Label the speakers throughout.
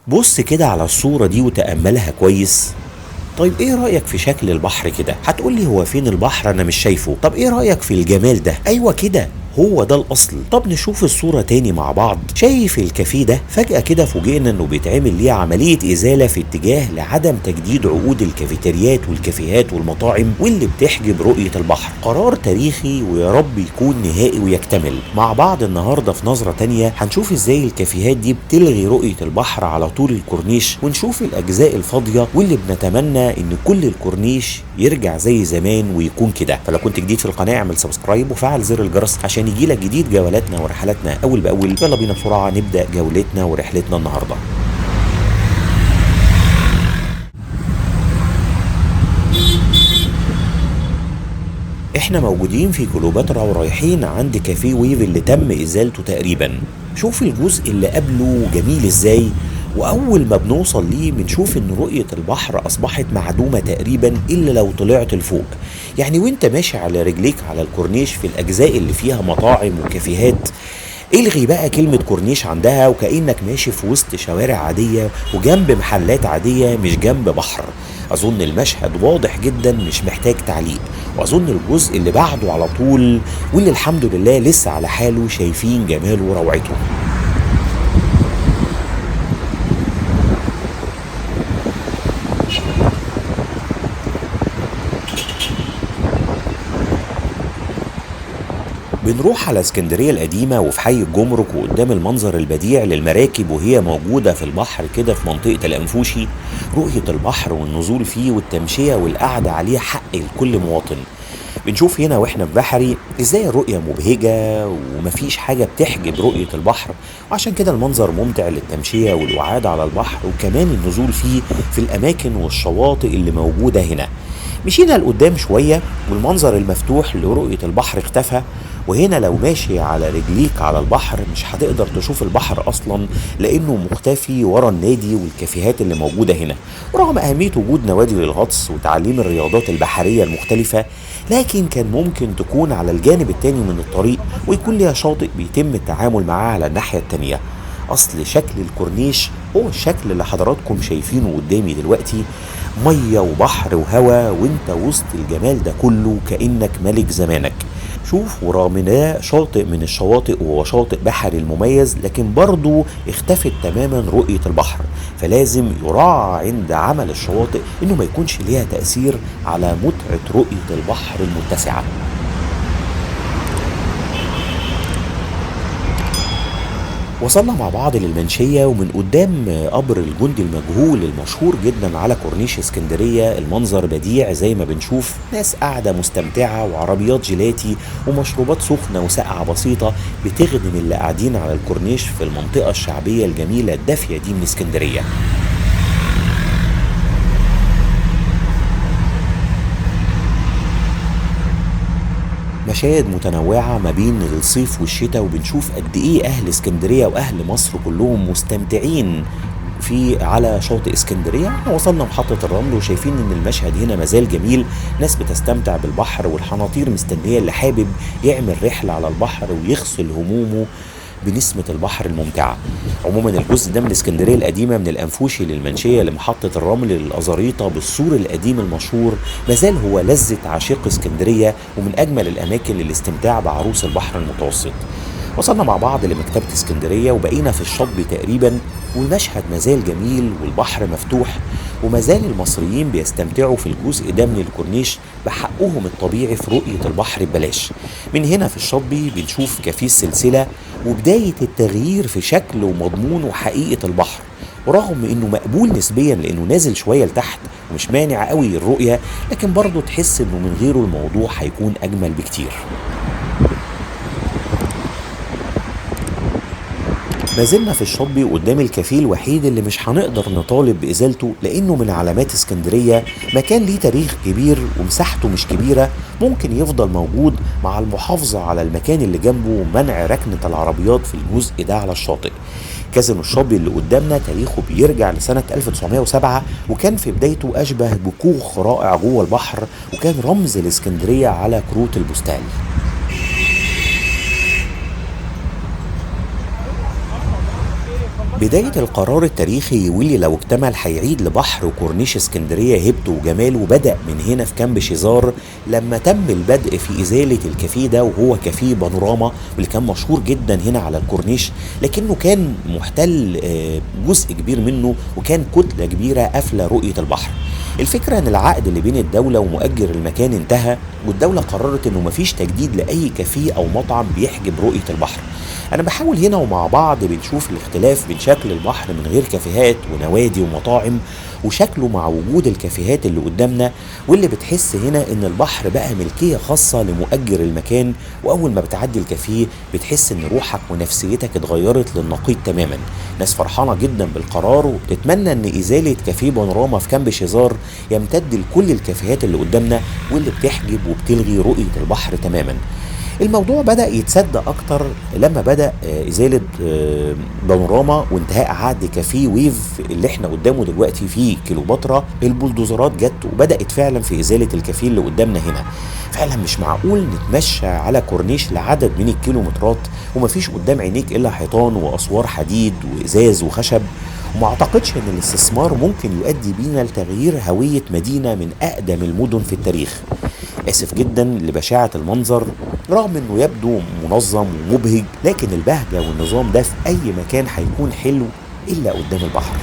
Speaker 1: بص كده على الصورة دي وتأملها كويس. طيب ايه رأيك في شكل البحر كده؟ هتقولي هو فين البحر؟ انا مش شايفه. طب ايه رأيك في الجمال ده؟ ايوه كده، هو ده الاصل. طب نشوف الصورة تاني مع بعض. شايف الكافيه ده؟ فجأة كده فوجئنا انه بيتعمل ليه عملية ازالة في اتجاه لعدم تجديد عقود الكافيتريات والكافيهات والمطاعم واللي بتحجب رؤية البحر. قرار تاريخي ويا رب يكون نهائي ويكتمل. مع بعض النهاردة في نظرة تانية هنشوف ازاي الكافيهات دي بتلغي رؤية البحر على طول الكورنيش، ونشوف الاجزاء الفاضية واللي بنتمنى ان كل الكورنيش يرجع زي زمان ويكون كده. فلو كنت جديد في القناة اعمل سبسكرايب وفعل زر الجرس عشان يجيلك جديد جولاتنا ورحلاتنا اول باول. يلا بينا بسرعة نبدأ جولتنا ورحلتنا النهاردة. احنا موجودين في كليوباترا ورايحين عند كافيه ويف اللي تم ازالته تقريبا. شوف الجزء اللي قبله جميل ازاي، واول ما بنوصل ليه بنشوف ان رؤية البحر اصبحت معدومة تقريبا الا لو طلعت لفوق. يعني وانت ماشي على رجليك على الكورنيش في الاجزاء اللي فيها مطاعم وكافيهات، الغي بقى كلمة كورنيش عندها وكأنك ماشي في وسط شوارع عادية وجنب محلات عادية مش جنب بحر. أظن المشهد واضح جدا مش محتاج تعليق. وأظن الجزء اللي بعده على طول واللي الحمد لله لسه على حاله شايفين جماله وروعته. بنروح على اسكندرية القديمة وفي حي الجمرك وقدام المنظر البديع للمراكب وهي موجودة في البحر كده في منطقة الأنفوشي. رؤية البحر والنزول فيه والتمشية والقعدة عليه حق لكل مواطن. بنشوف هنا واحنا في بحري ازاي الرؤية مبهجة ومفيش حاجة بتحجب رؤية البحر، وعشان كده المنظر ممتع للتمشية والقعاد على البحر وكمان النزول فيه في الأماكن والشواطئ اللي موجودة هنا. مشينا لقدام شوية والمنظر المفتوح لرؤية البحر اختفى، وهنا لو ماشي على رجليك على البحر مش هتقدر تشوف البحر اصلا لانه مختفي ورا النادي والكافيهات اللي موجوده هنا. ورغم اهميه وجود نوادي للغطس وتعليم الرياضات البحريه المختلفه، لكن كان ممكن تكون على الجانب التاني من الطريق ويكون ليها شاطئ بيتم التعامل معاه على الناحيه التانيه. اصل شكل الكورنيش هو الشكل اللي حضراتكم شايفينه قدامي دلوقتي، ميه وبحر وهوا وانت وسط الجمال ده كله كانك ملك زمانك. شوف، ورغم ان ده شاطئ من الشواطئ وهو شاطئ بحري المميز، لكن برضه اختفت تماما رؤية البحر. فلازم يراعى عند عمل الشواطئ انه ما يكونش ليها تأثير على متعة رؤية البحر المتسعة. وصلنا مع بعض للمنشية ومن قدام قبر الجندي المجهول المشهور جدا على كورنيش اسكندرية. المنظر بديع زي ما بنشوف ناس قاعدة مستمتعة وعربيات جيلاتي ومشروبات سخنة وساقعة بسيطة بتخدم اللي قاعدين على الكورنيش في المنطقة الشعبية الجميلة الدافية دي من اسكندرية. مشاهد متنوعة ما بين الصيف والشتاء، وبنشوف قد ايه اهل اسكندرية واهل مصر كلهم مستمتعين في على شاطئ اسكندرية. احنا وصلنا محطة الرمل وشايفين ان المشهد هنا مازال جميل، ناس بتستمتع بالبحر والحناطير مستنية اللي حابب يعمل رحلة على البحر ويغسل همومه بنسمة البحر الممتعة. عموما الجزء ده من اسكندرية القديمة من الأنفوشي للمنشية لمحطة الرمل للأزاريطة بالسور القديم المشهور مازال هو لذة عشاق اسكندرية ومن أجمل الأماكن للاستمتاع بعروس البحر المتوسط. وصلنا مع بعض لمكتبة اسكندرية وبقينا في الشاطئ تقريبا، والمشهد مازال جميل والبحر مفتوح، ومازال المصريين بيستمتعوا في الجزء ده من الكورنيش بحقهم الطبيعي في رؤية البحر ببلاش. من هنا في الشاطئ بنشوف كافيه السلسلة وبداية التغيير في شكل ومضمون وحقيقة البحر. ورغم انه مقبول نسبيا لانه نازل شوية لتحت ومش مانع قوي الرؤية، لكن برضه تحس انه من غيره الموضوع هيكون اجمل بكتير. ما زلنا في الشاطئ قدام الكافيه الوحيد اللي مش هنقدر نطالب بإزالته لأنه من علامات اسكندرية، مكان ليه تاريخ كبير ومساحته مش كبيرة، ممكن يفضل موجود مع المحافظة على المكان اللي جنبه ومنع ركنة العربيات في الجزء ده على الشاطئ. كازينو الشاطئ اللي قدامنا تاريخه بيرجع لسنة 1907 وكان في بدايته أشبه بكوخ رائع جوه البحر، وكان رمز الاسكندرية على كروت البستان. بداية القرار التاريخي واللي لو اكتمل هيعيد لبحر وكورنيش اسكندرية هيبته وجماله بدأ من هنا في كامب شيزار، لما تم البدء في إزالة الكافيه ده، وهو كافيه بانوراما واللي كان مشهور جدا هنا على الكورنيش، لكنه كان محتل جزء كبير منه، وكان كتلة كبيرة قافلة رؤية البحر. الفكرة ان العقد اللي بين الدولة ومؤجر المكان انتهى، والدولة قررت انه مفيش تجديد لأي كافيه او مطعم بيحجب رؤية البحر. انا بحاول هنا ومع بعض بنشوف الاختلاف بين شكل البحر من غير كافيهات ونوادي ومطاعم، وشكله مع وجود الكافيهات اللي قدامنا، واللي بتحس هنا ان البحر بقى ملكية خاصة لمؤجر المكان، واول ما بتعدي الكافيه بتحس ان روحك ونفسيتك اتغيرت للنقيض تماما. ناس فرحانة جدا بالقرار وبتتمنى ان ازالة كافيه بانوراما في كامب شيزار يمتد لكل الكافيهات اللي قدامنا، واللي بتحجب وبتلغي رؤية البحر تماما. الموضوع بدأ يتصدق أكتر لما بدأ إزالة بانوراما وانتهاء عقد كافيه ويف اللي احنا قدامه دلوقتي في كيلوباترا. البلدوزرات جت وبدأت فعلا في إزالة الكافيه اللي قدامنا هنا. فعلا مش معقول نتمشى على كورنيش لعدد من الكيلومترات ومفيش قدام عينيك إلا حيطان وأسوار حديد وإزاز وخشب. وما اعتقدش ان الاستثمار ممكن يؤدي بينا لتغيير هوية مدينة من اقدم المدن في التاريخ. اسف جدا لبشاعة المنظر، رغم انه يبدو منظم ومبهج، لكن البهجة والنظام ده في اي مكان هيكون حلو الا قدام البحر.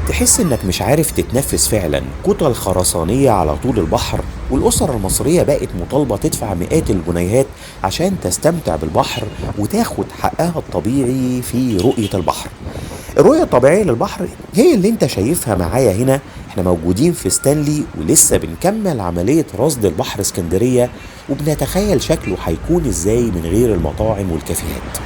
Speaker 1: تحس انك مش عارف تتنفس فعلا. كتل خرسانية على طول البحر، والأسر المصرية بقت مطالبة تدفع مئات الجنيهات عشان تستمتع بالبحر وتاخد حقها الطبيعي في رؤية البحر. الرؤية الطبيعية للبحر هي اللي انت شايفها معايا هنا. احنا موجودين في ستانلي ولسه بنكمل عملية رصد البحر اسكندرية، وبنتخيل شكله هيكون ازاي من غير المطاعم والكافيهات.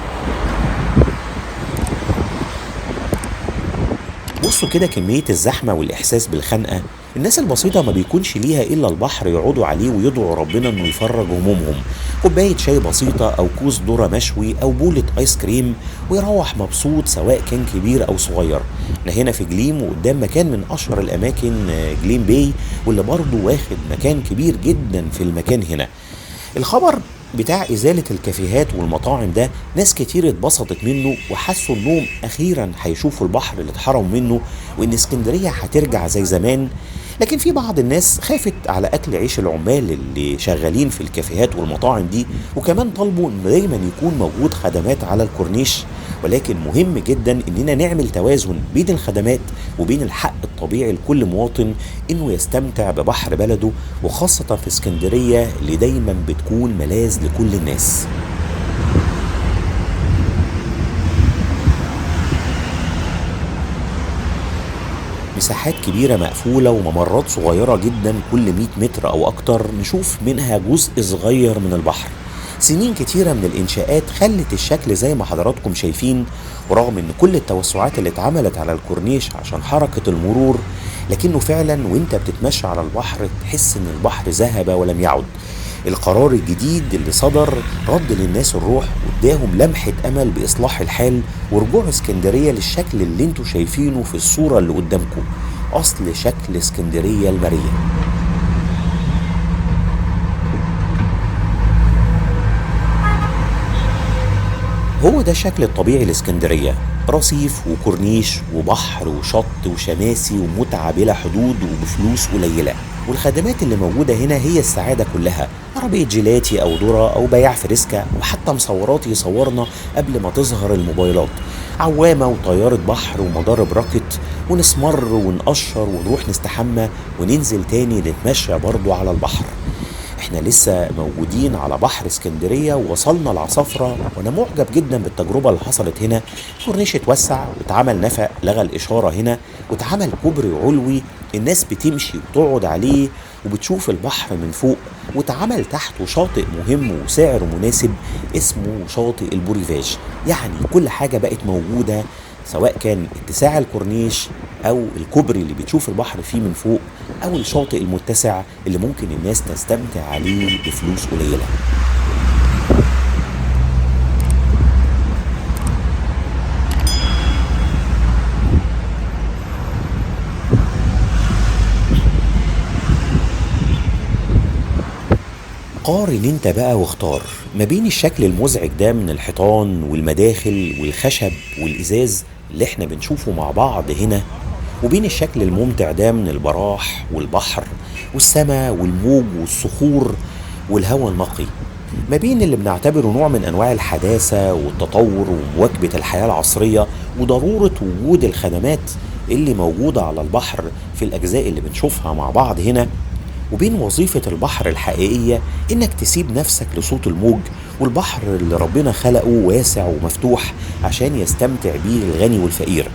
Speaker 1: بصوا كده كمية الزحمة والإحساس بالخنقة. الناس البسيطة ما بيكونش ليها إلا البحر يقعدوا عليه ويدعوا ربنا إنه يفرج همومهم. كوباية شاي بسيطة أو كوز ذرة مشوي أو بولة آيس كريم، ويروح مبسوط سواء كان كبير أو صغير. احنا هنا في جليم وقدام مكان من أشهر الأماكن جليم باي، واللي برضه واخد مكان كبير جدا في المكان هنا. الخبر بتاع إزالة الكافيهات والمطاعم ده ناس كتير اتبسطت منه، وحسوا انهم اخيرا هيشوفوا البحر اللي اتحرموا منه، وان اسكندرية هترجع زي زمان. لكن في بعض الناس خافت على اكل عيش العمال اللي شغالين في الكافيهات والمطاعم دي، وكمان طالبوا ان دايما يكون موجود خدمات على الكورنيش. ولكن مهم جدا اننا نعمل توازن بين الخدمات وبين الحق الطبيعي لكل مواطن انه يستمتع ببحر بلده، وخاصة في اسكندرية اللي دايما بتكون ملاذ لكل الناس. مساحات كبيرة مقفولة وممرات صغيرة جدا كل 100 متر أو أكتر نشوف منها جزء صغير من البحر. سنين كتيرة من الإنشاءات خلت الشكل زي ما حضراتكم شايفين، ورغم إن كل التوسعات اللي اتعملت على الكورنيش عشان حركة المرور، لكنه فعلا وانت بتتمشى على البحر تحس إن البحر ذهب ولم يعد. القرار الجديد اللي صدر رد للناس الروح واداهم لمحة أمل بإصلاح الحال ورجوع اسكندرية للشكل اللي انتوا شايفينه في الصورة اللي قدامكم، أصل شكل اسكندرية المرية. هو ده الشكل الطبيعي لاسكندرية، رصيف وكورنيش وبحر وشط وشماسي ومتعة بلا حدود وبفلوس قليلة. والخدمات اللي موجودة هنا هي السعادة كلها، عربية جيلاتي أو ذرة أو بياع فريسكا، وحتى مصورات يصورنا قبل ما تظهر الموبايلات، عوامة وطيارة بحر ومضارب راكت، ونسمر ونقشر ونروح نستحمى وننزل تاني نتمشى برضو على البحر. احنا لسه موجودين على بحر اسكندرية ووصلنا العصافرة، وانا معجب جدا بالتجربة اللي حصلت هنا. كورنيش اتوسع واتعمل نفق لغى الاشارة هنا، واتعمل كوبري علوي الناس بتمشي وتقعد عليه وبتشوف البحر من فوق، واتعمل تحته شاطئ مهم وسعر مناسب اسمه شاطئ البوريفاج. يعني كل حاجة بقت موجودة، سواء كان اتساع الكورنيش او الكوبري اللي بتشوف البحر فيه من فوق، او الشاطئ المتسع اللي ممكن الناس تستمتع عليه بفلوس قليلة. قارن انت بقى واختار ما بين الشكل المزعج ده من الحيطان والمداخل والخشب والإزاز اللي احنا بنشوفه مع بعض هنا، وبين الشكل الممتع ده من البراح والبحر والسماء والموج والصخور والهواء النقي. ما بين اللي بنعتبره نوع من أنواع الحداثة والتطور ومواكبة الحياة العصرية وضرورة وجود الخدمات اللي موجودة على البحر في الأجزاء اللي بنشوفها مع بعض هنا، وبين وظيفة البحر الحقيقية إنك تسيب نفسك لصوت الموج، والبحر اللي ربنا خلقه واسع ومفتوح عشان يستمتع بيه الغني والفقير.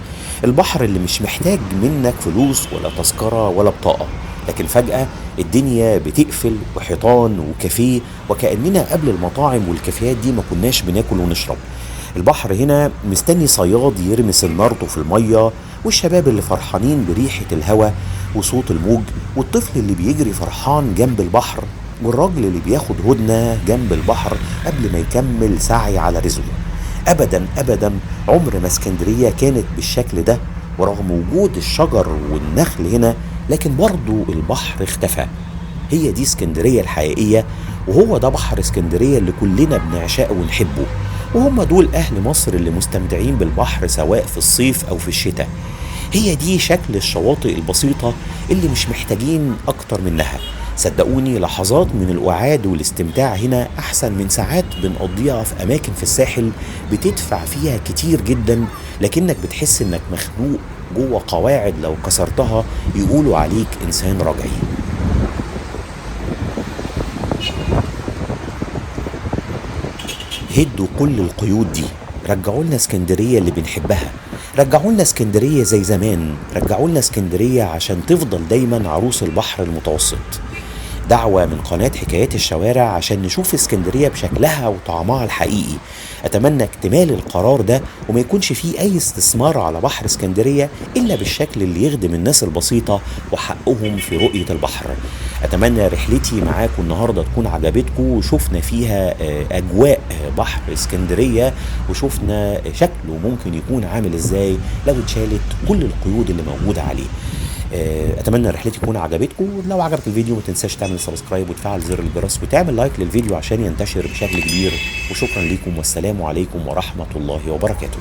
Speaker 1: البحر اللي مش محتاج منك فلوس ولا تذكرة ولا بطاقة، لكن فجأة الدنيا بتقفل وحيطان وكافيه، وكأننا قبل المطاعم والكافيهات دي ما كناش بناكل ونشرب. البحر هنا مستني صياد يرمي سنارته في المية، والشباب اللي فرحانين بريحة الهوا وصوت الموج، والطفل اللي بيجري فرحان جنب البحر، والراجل اللي بياخد هدنة جنب البحر قبل ما يكمل سعي على رزقه. أبدا أبدا عمر ما اسكندرية كانت بالشكل ده، ورغم وجود الشجر والنخل هنا لكن برضو البحر اختفى. هي دي اسكندرية الحقيقية، وهو ده بحر اسكندرية اللي كلنا بنعشقه ونحبه، وهم دول أهل مصر اللي مستمتعين بالبحر سواء في الصيف أو في الشتاء. هي دي شكل الشواطئ البسيطة اللي مش محتاجين أكتر منها. صدقوني لحظات من القعاد والاستمتاع هنا أحسن من ساعات بنقضيها في أماكن في الساحل بتدفع فيها كتير جدا، لكنك بتحس إنك مخنوق جوه قواعد لو كسرتها يقولوا عليك إنسان رجعي. هدوا كل القيود دي، رجعوا لنا اسكندرية اللي بنحبها، رجعوا لنا اسكندرية زي زمان، رجعوا لنا اسكندرية عشان تفضل دايما عروس البحر المتوسط. دعوة من قناة حكايات الشوارع عشان نشوف اسكندرية بشكلها وطعمها الحقيقي. أتمنى اكتمال القرار ده وما يكونش فيه أي استثمار على بحر اسكندرية إلا بالشكل اللي يخدم الناس البسيطة وحقهم في رؤية البحر. أتمنى رحلتي معاكم النهاردة تكون عجبتكم، وشوفنا فيها أجواء بحر اسكندرية، وشوفنا شكله ممكن يكون عامل إزاي لو اتشالت كل القيود اللي موجودة عليه. اتمنى رحلتي تكون عجبتكم. لو عجبك الفيديو ما تنساش تعمل سبسكرايب وتفعل زر الجرس وتعمل لايك للفيديو عشان ينتشر بشكل كبير. وشكرا لكم والسلام عليكم ورحمة الله وبركاته.